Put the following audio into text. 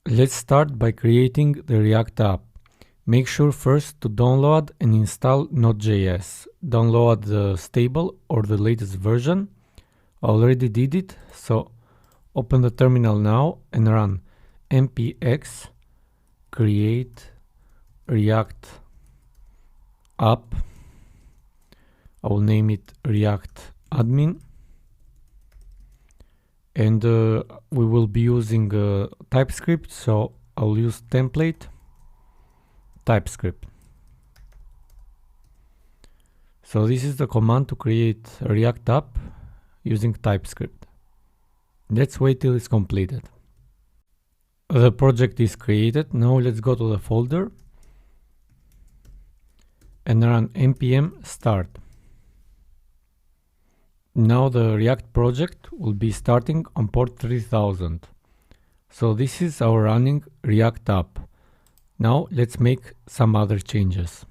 Let's start by creating the React app. Make sure first to download and install Node.js. Download the stable or the latest version. I already did it, so open the terminal now and run npx create React app. I will name it React admin. And we will be using TypeScript, so I'll use template TypeScript. So this is the command to create a React app using TypeScript. Let's wait till it's completed. The project is created. Now let's go to the folder and run npm start. Now the React project will be starting on port 3000. So this is our running React app. Now let's make some other changes.